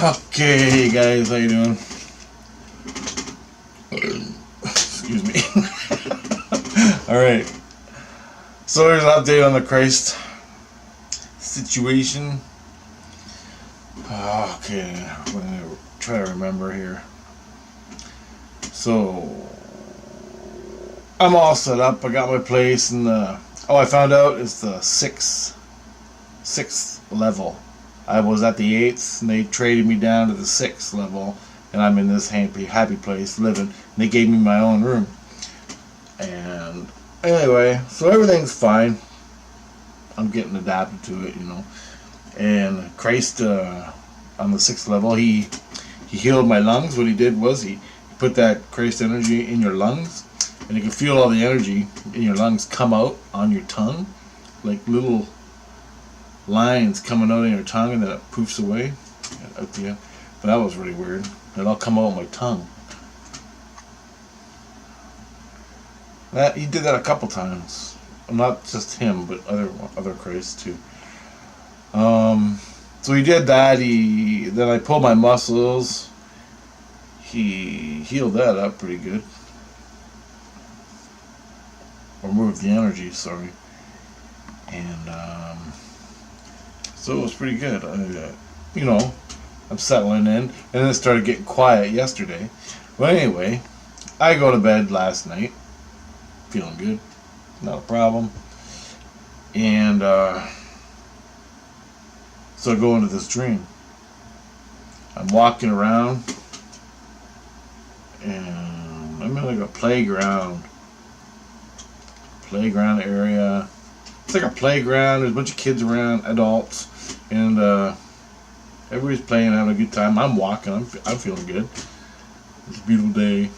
Okay, guys, how you doing? Excuse me. Alright, so there's an update on the Christ situation. Okay, I'm going to try to remember here. So, I'm all set up. I got my place, and I found out it's the sixth level. I was at the 8th, and they traded me down to the 6th level, and I'm in this happy place living. And they gave me my own room. And anyway, so everything's fine. I'm getting adapted to it, you know. And Christ, on the 6th level, he healed my lungs. What he did was he put that Christ energy in your lungs, and you can feel all the energy in your lungs come out on your tongue, like little lines coming out in your tongue, and then it poofs away out the end. But that was really weird. It all come out of my tongue. He did that a couple times. Not just him, but other Christs too. So he did that. Then I pulled my muscles. He healed that up pretty good. Or moved the energy, sorry. And so it was pretty good. You know, I'm settling in, and then it started getting quiet yesterday. But anyway, I go to bed last night, feeling good, not a problem. And so I go into this dream. I'm walking around, and I'm in like a playground area. It's like a playground. There's a bunch of kids around, adults, and everybody's playing, having a good time. I'm walking. I'm feeling good. It's a beautiful day.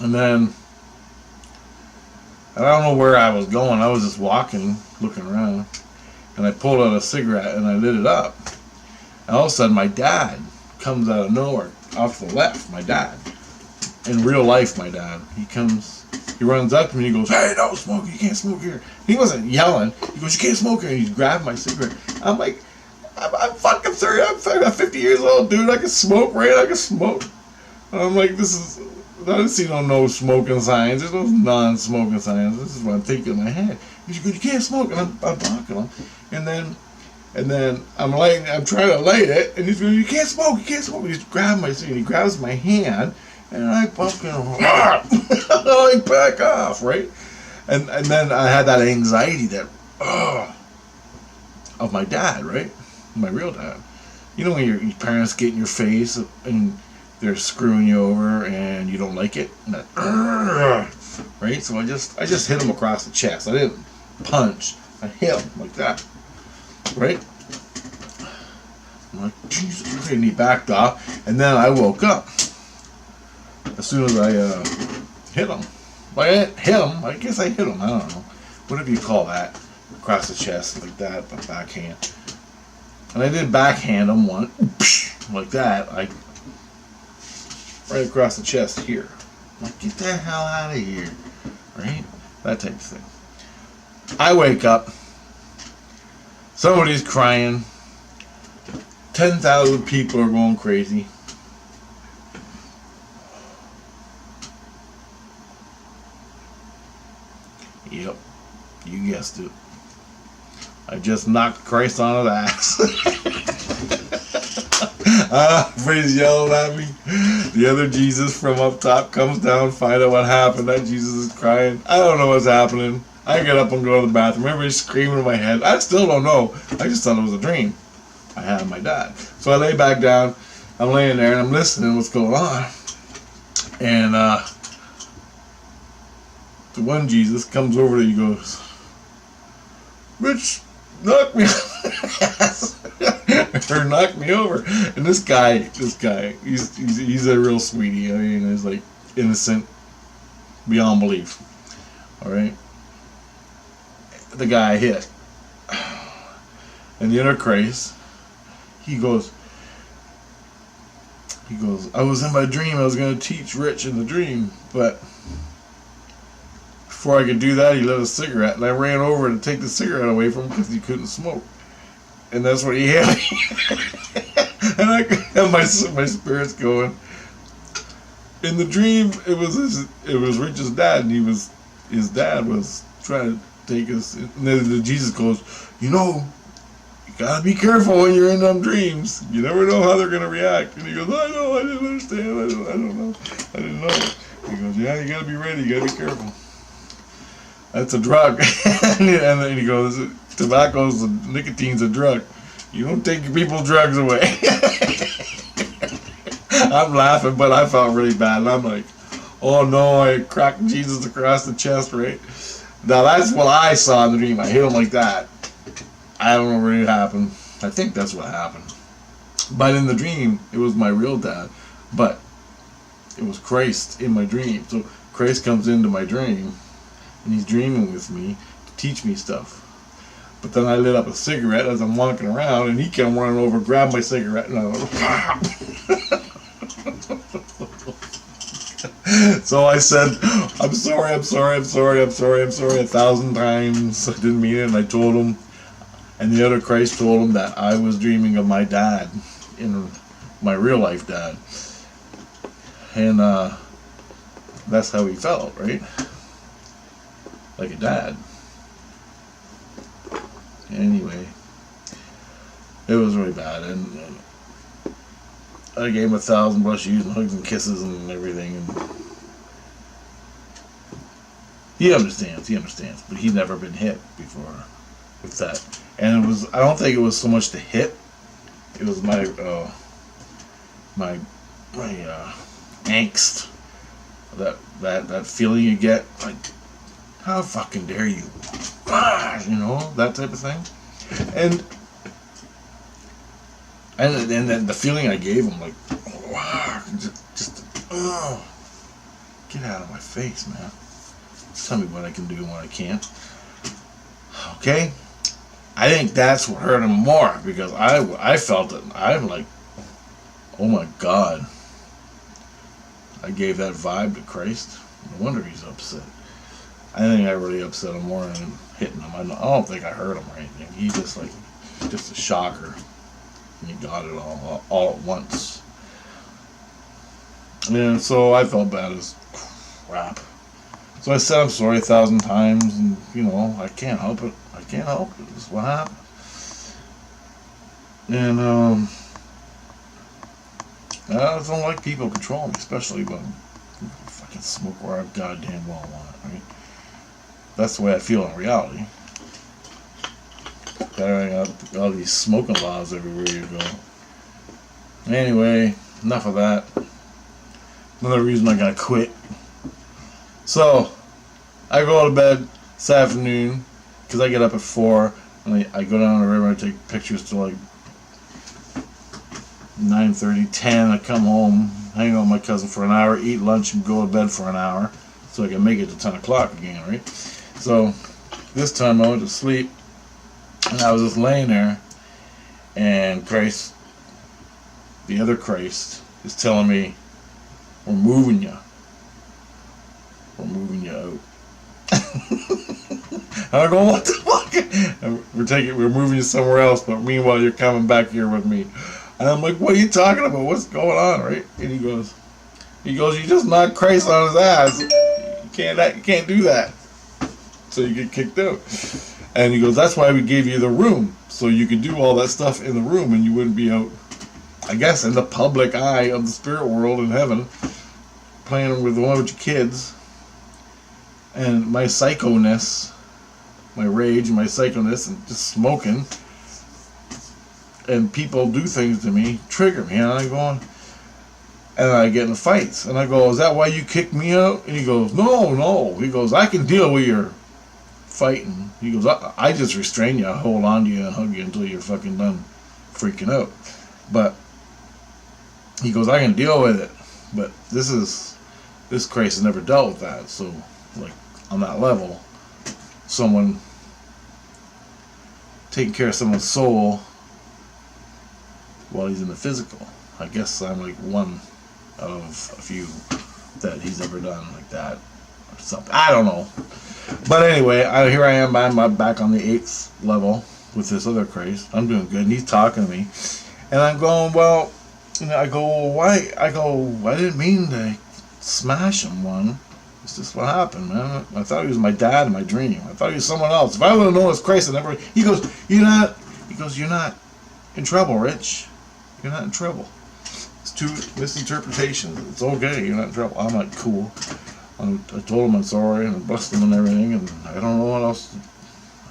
And then I don't know where I was going. I was just walking, looking around, and I pulled out a cigarette and I lit it up. And all of a sudden, my dad comes out of nowhere, off the left. My dad, in real life, my dad. He runs up to me and he goes, "Hey, don't smoke. You can't smoke here." He wasn't yelling. He goes, "You can't smoke here." And he's grabbing my cigarette. I'm like, I'm fucking 30. I'm 50 years old, dude. I can smoke, right? I can smoke. And I'm like, I didn't see no smoking signs. There's no non-smoking signs. This is what I'm thinking in my head. He goes, "You can't smoke." And I'm blocking him. And then I'm trying to light it. And he's going, "You can't smoke. You can't smoke." He's grabbing my cigarette. He grabs my hand. And I fucking I back off, right? And then I had that anxiety of my dad, right? My real dad. You know when your parents get in your face and they're screwing you over and you don't like it? And that, right? So I just hit him across the chest. I didn't punch. I hit him like that, right? I'm like, Jesus, and he backed off. And then I woke up. As soon as I hit him. Well, I didn't hit him. I guess I hit him. I don't know. Whatever you call that. Across the chest like that, but backhand. And I did backhand him one. Like that. Like right across the chest here. Like, get the hell out of here. Right? That type of thing. I wake up. Somebody's crying. 10,000 people are going crazy. Yep, you guessed it. I just knocked Christ on his ass. Everybody's yelling at me. The other Jesus from up top comes down, find out what happened. That Jesus is crying. I don't know what's happening. I get up and go to the bathroom. Everybody's screaming in my head. I still don't know. I just thought it was a dream I had my dad. So I lay back down. I'm laying there and I'm listening to what's going on. And the one Jesus comes over to you and goes, "Rich, knock me or knock me over." And this guy, he's a real sweetie. I mean, he's like innocent beyond belief. All right, the guy hit, and the other Christ, he goes, "I was in my dream. I was going to teach Rich in the dream, but before I could do that, he lit a cigarette, and I ran over to take the cigarette away from him because he couldn't smoke. And that's what he hit me. and I and my spirit's going. In the dream, it was Rich's dad, and his dad was trying to take us. And then Jesus goes, you gotta be careful when you're in them dreams. You never know how they're gonna react. And he goes, I know, I didn't understand, I don't know, I didn't know. He goes, yeah, you gotta be ready, you gotta be careful. That's a drug. And then he goes, nicotine's a drug. You don't take people's drugs away. I'm laughing, but I felt really bad. And I'm like, oh no, I cracked Jesus across the chest, right? Now that's what I saw in the dream. I hit him like that. I don't know what really happened. I think that's what happened. But in the dream, it was my real dad. But it was Christ in my dream. So Christ comes into my dream, and he's dreaming with me to teach me stuff. But then I lit up a cigarette as I'm walking around, and he came running over, grabbed my cigarette, and I was So I said, I'm sorry 1,000 times. I didn't mean it, and I told him. And the other Christ told him that I was dreaming of my dad, my real life dad. And that's how he felt, right? Like a dad. Anyway, it was really bad, and I gave him 1,000 plus and hugs and kisses and everything, and he understands, but he'd never been hit before with that. And I don't think it was so much the hit, it was my angst, that feeling you get, like, how fucking dare you, that type of thing. And then the feeling I gave him, like, get out of my face, man. Tell me what I can do and what I can't. Okay? I think that's what hurt him more, because I felt it. I'm like, oh my God. I gave that vibe to Christ. No wonder he's upset. I think I really upset him more than hitting him. I don't think I hurt him or anything. He's just a shocker. And he got it all at once. And so I felt bad as crap. So I said I'm sorry 1,000 times, and I can't help it. It's what happened. And I don't like people controlling me, especially when I fucking smoke where I goddamn well want it, right? That's the way I feel in reality. Got all these smoking laws everywhere you go. Anyway, enough of that. Another reason I gotta quit. So, I go to bed this afternoon, because I get up at 4, and I go down to the river and I take pictures till like 9:30, 10. I come home, hang out with my cousin for an hour, eat lunch, and go to bed for an hour, so I can make it to 10 o'clock again, right? So, this time I went to sleep, and I was just laying there, and Christ, the other Christ, is telling me, we're moving you. We're moving you out. And I go, what the fuck? And we're moving you somewhere else, but meanwhile you're coming back here with me. And I'm like, what are you talking about? What's going on, right? And he goes, you just knocked Christ on his ass. You can't do that. So you get kicked out. And he goes, that's why we gave you the room, so you could do all that stuff in the room, and you wouldn't be out, I guess, in the public eye of the spirit world in heaven, playing with one of your kids. And my psycho-ness, my rage, my psycho-ness, and just smoking, and people do things to me, trigger me, and I go on, and I get in fights, and I go, is that why you kicked me out? And he goes, no, he goes, I can deal with your fighting. He goes, I just restrain you, I hold on to you and hug you until you're fucking done freaking out. But he goes, I can deal with it, but this Christ has never dealt with that. So, like, on that level, someone taking care of someone's soul while he's in the physical. I guess I'm like one of a few that he's ever done like that or something. I don't know. But anyway, here I am. I'm back on the 8th level with this other Christ. I'm doing good, and he's talking to me. And I'm going, well, I go, well, why? I go, I didn't mean to smash him one. It's just what happened, man. I thought he was my dad in my dream. I thought he was someone else. If I would have known it was Christ, I never. He goes, you're not in trouble, Rich. You're not in trouble. It's two misinterpretations. It's okay. You're not in trouble. I'm like, cool. I told him I'm sorry and I busted him and everything, and I don't know what else.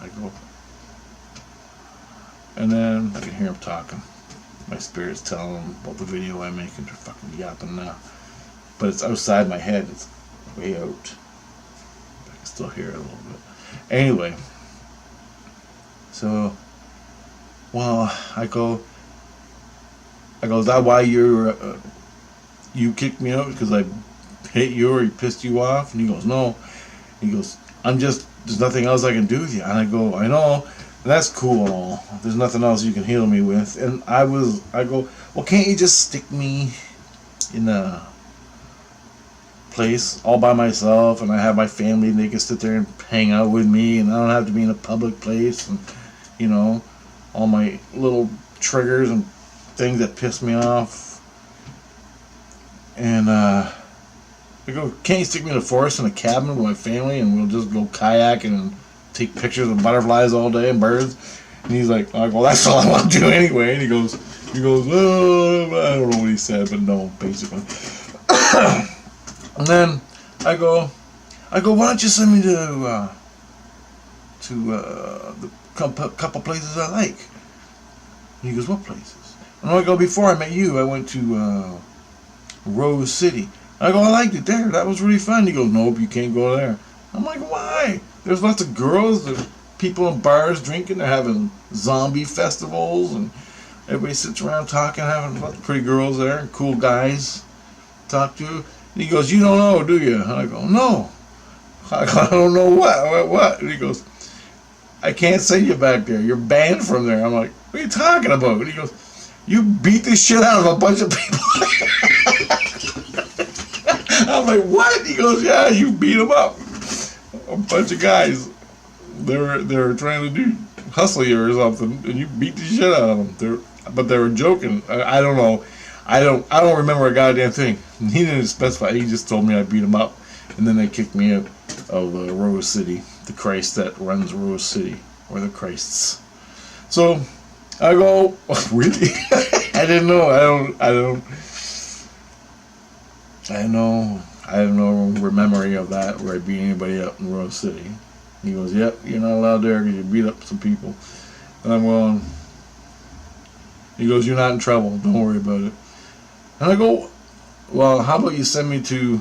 I go, and then I can hear him talking. My spirit's telling him about the video I'm making. They're fucking yapping now, but it's outside my head. It's way out. I can still hear it a little bit. Anyway, so, well, I go, is that why you kicked me out because I hit you or he pissed you off? And he goes, no. He goes, there's nothing else I can do with you. And I go, I know, and that's cool and all. There's nothing else you can heal me with. And I go, well, can't you just stick me in a place all by myself, and I have my family and they can sit there and hang out with me, and I don't have to be in a public place, and all my little triggers and things that piss me off. And I go, can't you stick me in the forest in a cabin with my family and we'll just go kayaking and take pictures of butterflies all day and birds? And he's like, I go, that's all I want to do anyway. And he goes, oh, I don't know what he said, but no, basically. And then I go, why don't you send me to the couple places I like? And he goes, what places? And I go, before I met you, I went to Rose City. I go, I liked it there. That was really fun. He goes, nope, you can't go there. I'm like, why? There's lots of girls. There's people in bars drinking. They're having zombie festivals, and everybody sits around talking, having lots of pretty girls there, and cool guys to talk to. And he goes, you don't know, do you? And I go, no. I don't know what? And he goes, I can't send you back there. You're banned from there. I'm like, what are you talking about? And he goes, you beat the shit out of a bunch of people. I'm like, what? He goes, yeah, you beat them up. A bunch of guys. They were trying to hustle you or something, and you beat the shit out of them. But they were joking. I don't know. I don't remember a goddamn thing. He didn't specify. He just told me I beat him up, and then they kicked me out of Rose City, the Christ that runs Rose City, or the Christs. So I go, oh, really? I didn't know. I have no memory of that where I beat anybody up in Rose City. He goes, yep, you're not allowed there because you beat up some people. And I'm going, he goes, you're not in trouble. Don't worry about it. And I go, well, how about you send me to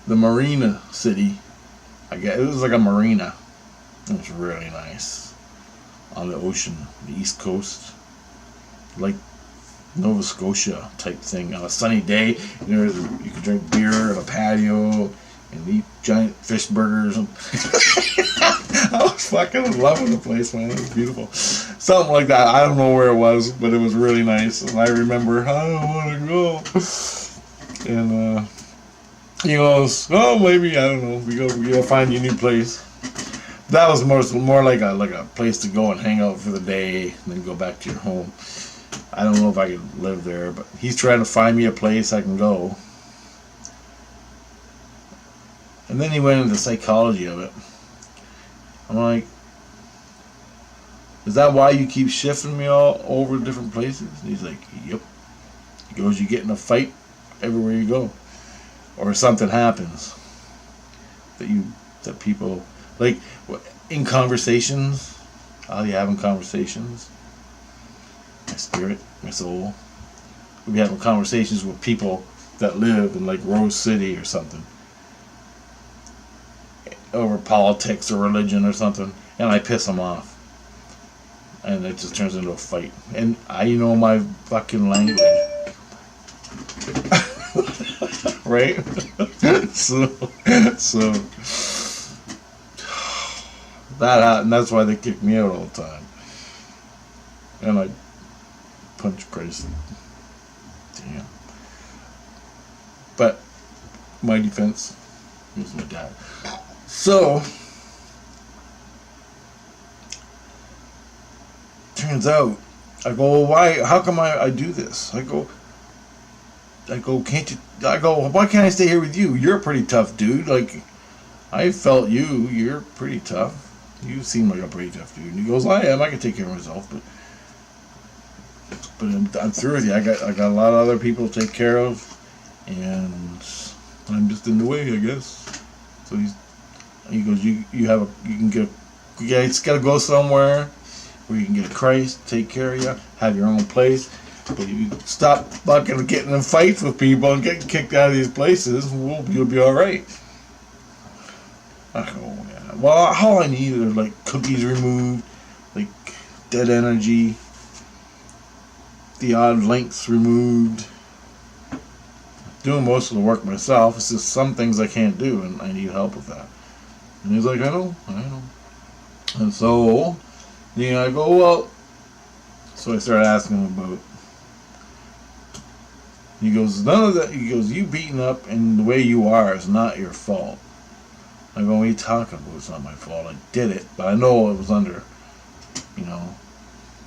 the Marina City? I guess it was like a marina. It was really nice on the ocean, the East Coast, like Nova Scotia type thing. On a sunny day, you could drink beer on a patio and eat giant fish burgers. And I was fucking loving the place, man. It was beautiful. Something like that. I don't know where it was, but it was really nice. And I remember, I don't want to go. And he goes, oh, maybe, I don't know. We gotta find you a new place. That was more like a place to go and hang out for the day and then go back to your home. I don't know if I could live there, but he's trying to find me a place I can go. And then he went into the psychology of it. I'm like, is that why you keep shifting me all over different places? And he's like, yep. He goes, you get in a fight everywhere you go. Or something happens that people, like, in conversations, I'll be having conversations. My spirit, my soul. We'll be having conversations with people that live in, like, Rose City or something. Over politics or religion or something. And I piss them off. And it just turns into a fight. And I know my fucking language. Right? so that happened. That's why they kicked me out all the time. And I punch Christ. Damn. But my defense was my dad. So turns out, I go, well, why? How come I do this? I go, can't you? I go, why can't I stay here with you? You're a pretty tough dude. Like, I felt you. You're pretty tough. You seem like a pretty tough dude. And he goes, I am. I can take care of myself, but I'm through with you. I got a lot of other people to take care of, and I'm just in the way, I guess. So he goes, you can get it's got to go somewhere where you can get a Christ, take care of you, have your own place. But if you stop fucking getting in fights with people and getting kicked out of these places, you'll be all right. I go, yeah. Well, all I need are like cookies removed, like dead energy, the odd links removed. Doing most of the work myself. It's just some things I can't do, and I need help with that. And he's like, I know. And so, I go, well. So I started asking him about. He goes, none of that. He goes, you beaten up and the way you are is not your fault. I go, what are you talking about? It's not my fault. I did it, but I know it was under,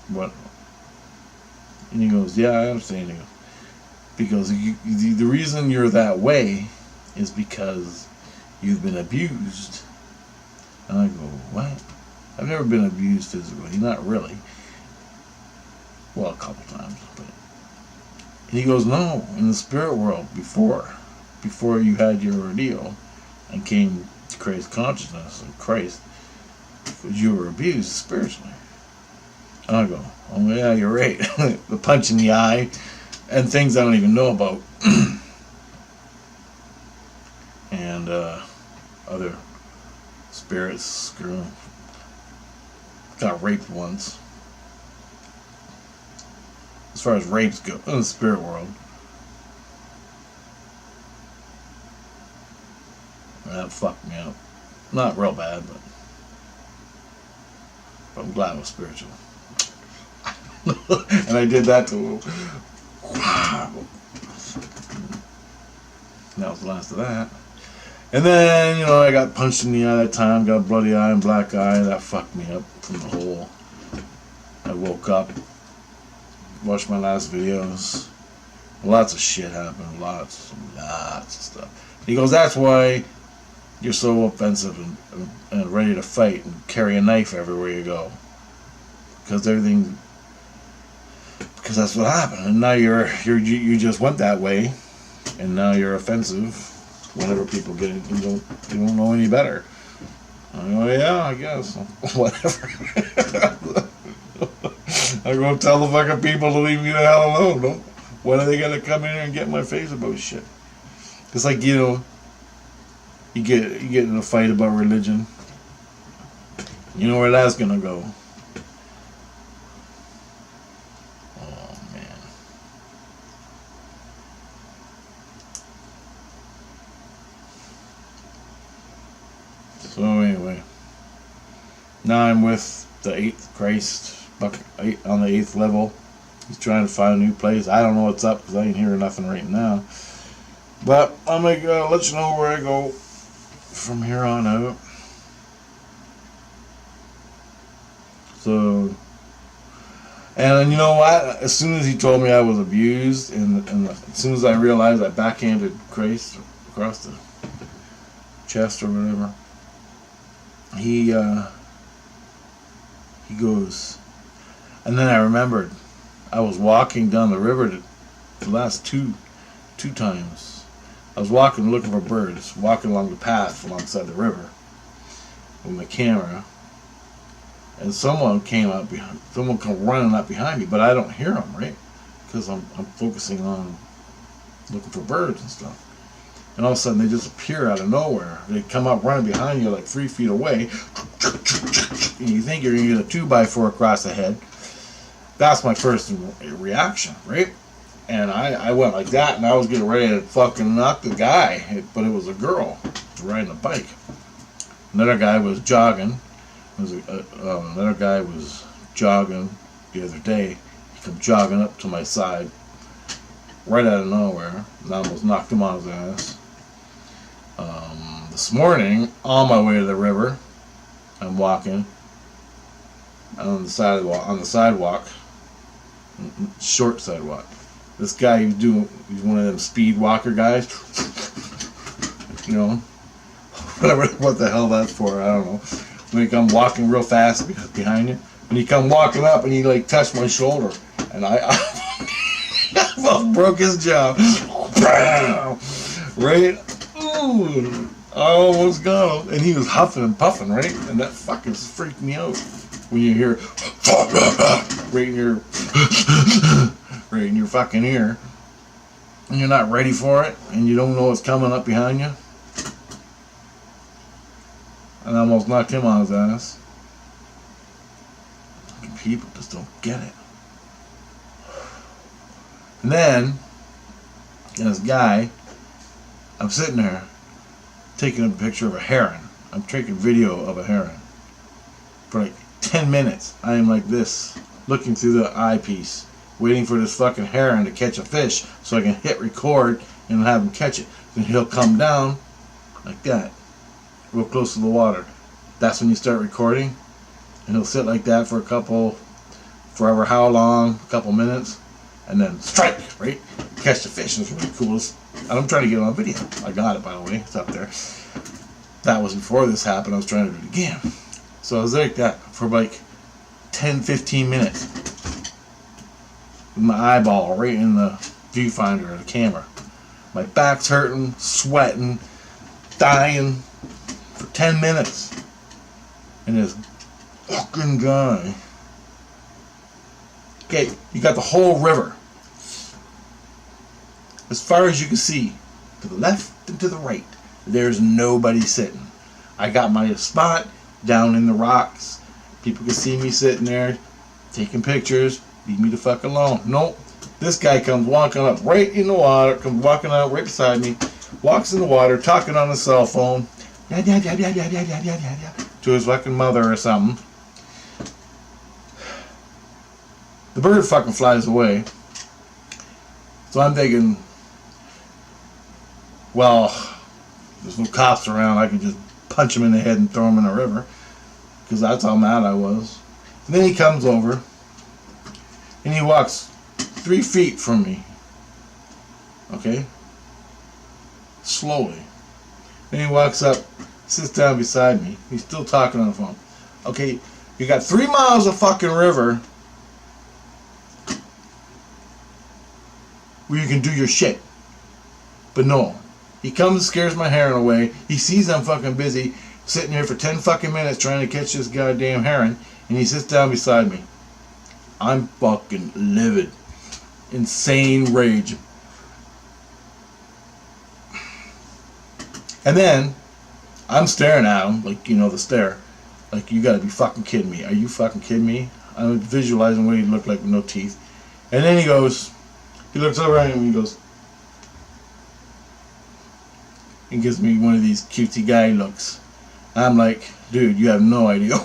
what. And he goes, yeah, I understand. He goes, because the reason you're that way is because you've been abused. And I go, what? I've never been abused physically. Not really. Well, a couple times. But. And he goes, no, in the spirit world, before you had your ordeal and came to Christ consciousness of Christ, you were abused spiritually. And I go, oh yeah, you're right. The punch in the eye and things I don't even know about. And other spirits, screw. Got raped once. As far as rapes go in the spirit world. That fucked me up. Not real bad, but I'm glad it was spiritual. And I did that to him. That was the last of that. And then, I got punched in the eye that time, got a bloody eye and black eye. That fucked me up from the hole. I woke up, watched my last videos. Lots of shit happened. Lots of stuff. He goes, that's why you're so offensive and ready to fight and carry a knife everywhere you go. Because that's what happened. And now you just went that way, and now you're offensive. Whenever people get it, you don't know any better. I go, yeah, I guess. Whatever. I go tell the fucking people to leave me the hell alone. When are they gonna come in here and get in my face about shit? It's like, you get in a fight about religion. You know where that's gonna go. Oh man. So anyway, now I'm with the 8th Christ, on the 8th level. He's trying to find a new place. I don't know what's up because I ain't hearing nothing right now. But I'm going to let you know where I go from here on out. So, and you know what? As soon as he told me I was abused, and as soon as I realized I backhanded Christ across the chest or whatever, he goes, and then I remembered I was walking down the river the last two times. I was walking looking for birds, walking along the path alongside the river with my camera, and someone came running up behind me, but I don't hear them, right? Because I'm focusing on looking for birds and stuff. And all of a sudden they just appear out of nowhere. They come up running behind you like 3 feet away. And you think you're going to get a 2x4 across the head. That's my first reaction, right? And I went like that, and I was getting ready to fucking knock the guy. But it was a girl riding a bike. Another guy was jogging. Another guy was jogging the other day. He come jogging up to my side, right out of nowhere, and I almost knocked him on his ass. This morning, on my way to the river, I'm walking, on the sidewalk, short sidewalk. This guy, he's one of them speed walker guys. You know, whatever, what the hell that's for, I don't know. When he come walking real fast behind you, and he come walking up, and he like touched my shoulder, and I almost broke his jaw. Right? Ooh, I almost got him, and he was huffing and puffing, right? And that fucking freaked me out when you hear right in your fucking ear, and you're not ready for it, and you don't know what's coming up behind you. And I almost knocked him on his ass. People just don't get it. And then, this guy, I'm sitting there taking a picture of a heron. I'm taking video of a heron. For like 10 minutes, I am like this, looking through the eyepiece, waiting for this fucking heron to catch a fish so I can hit record and have him catch it. Then he'll come down like that, real close to the water. That's when you start recording, and he'll sit like that for forever how long, a couple minutes, and then strike, right? Catch the fish. It's really cool. And I'm trying to get it on video. I got it, by the way. It's up there. That was before this happened. I was trying to do it again. So I was like that for like 10-15 minutes. With my eyeball right in the viewfinder of the camera. My back's hurting, sweating, dying for 10 minutes. And this fucking guy. Okay, you got the whole river. As far as you can see, to the left and to the right, there's nobody sitting. I got my spot down in the rocks. People can see me sitting there, taking pictures. Leave me the fuck alone. Nope. This guy comes walking up right in the water, comes walking out right beside me, walks in the water, talking on his cell phone, to his fucking mother or something. The bird fucking flies away. So I'm thinking, well, there's no cops around. I can just punch him in the head and throw him in the river. Because that's how mad I was. And then he comes over. And he walks 3 feet from me. Okay? Slowly. Then he walks up, sits down beside me. He's still talking on the phone. Okay, you got 3 miles of fucking river where you can do your shit. But no. He comes, scares my heron away. He sees I'm fucking busy, sitting here for 10 fucking minutes trying to catch this goddamn heron, and he sits down beside me. I'm fucking livid. Insane rage. And then, I'm staring at him, like, you know, the stare. Like, you gotta be fucking kidding me. Are you fucking kidding me? I'm visualizing what he looked like with no teeth. And then he looks over at him and he goes, and gives me one of these cutesy guy looks. I'm like, dude, you have no idea.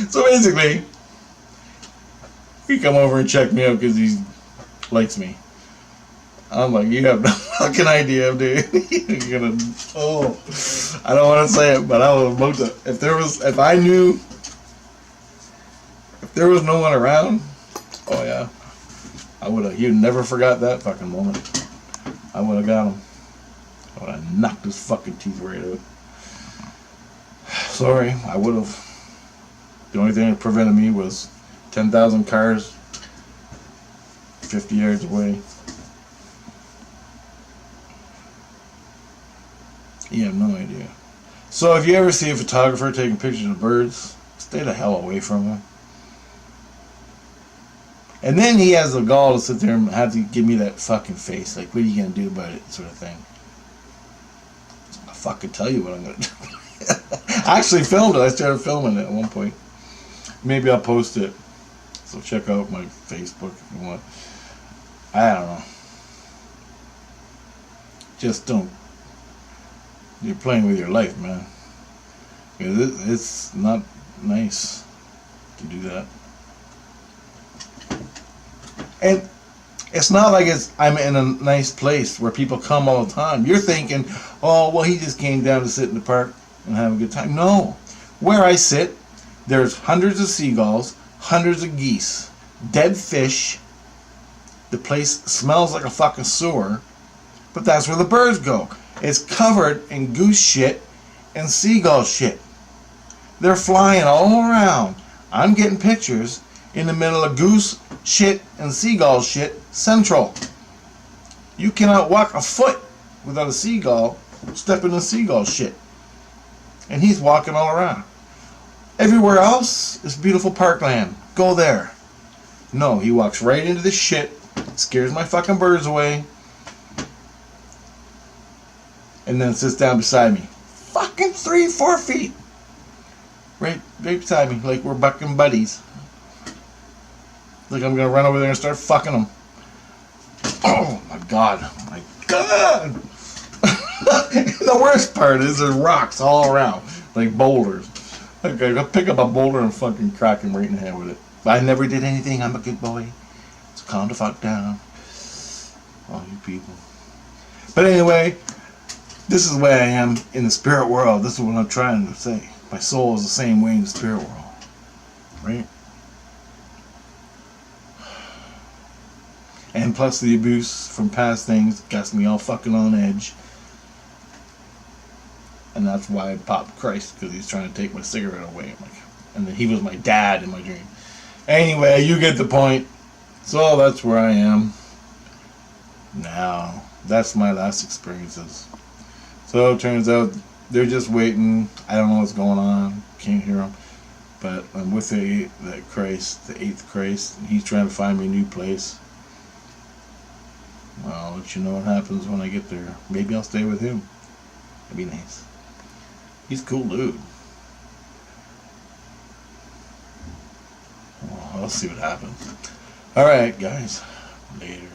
So basically, he come over and check me out because he likes me. I'm like, you have no fucking idea, dude. You're gonna, I don't want to say it, but I was about to. If there was no one around, oh yeah, I would have. You never forgot that fucking moment. I would have got him. I would have knocked his fucking teeth right out. Sorry, I would have. The only thing that prevented me was 10,000 cars 50 yards away. You have no idea. So if you ever see a photographer taking pictures of birds, stay the hell away from him. And then he has the gall to sit there and have to give me that fucking face. Like, what are you going to do about it, sort of thing. I'll fucking tell you what I'm going to do. I actually filmed it. I started filming it at one point. Maybe I'll post it. So check out my Facebook if you want. I don't know. Just don't. You're playing with your life, man. It's not nice to do that. And it's not like I'm in a nice place where people come all the time. You're thinking, oh, well, he just came down to sit in the park. and have a good time. No. Where I sit, there's hundreds of seagulls, hundreds of geese, dead fish. The place smells like a fucking sewer, but that's where the birds go. It's covered in goose shit and seagull shit. They're flying all around. I'm getting pictures in the middle of goose shit and seagull shit central. You cannot walk a foot without a seagull stepping in seagull shit. And he's walking all around. Everywhere else is beautiful parkland. Go there. No, he walks right into this shit, scares my fucking birds away, and then sits down beside me. Fucking 3-4 feet. Right beside me, like we're fucking buddies. Like I'm gonna run over there and start fucking him. Oh my god. My god. The worst part is there's rocks all around, like boulders. Okay, go pick up a boulder and fucking crack him right in the head with it. I never did anything. I'm a good boy. So calm the fuck down. All you people. But anyway, this is the way I am in the spirit world. This is what I'm trying to say. My soul is the same way in the spirit world. Right? And plus the abuse from past things got me all fucking on edge. And that's why I popped Christ, because he's trying to take my cigarette away. And then he was my dad in my dream. Anyway, you get the point. So that's where I am now. That's my last experiences. So it turns out they're just waiting. I don't know what's going on. Can't hear them. But I'm with the Christ, the 8th Christ. And he's trying to find me a new place. Well, I'll let you know what happens when I get there. Maybe I'll stay with him. That'd be nice. He's a cool dude. Well, I'll see what happens. Alright, guys. Later.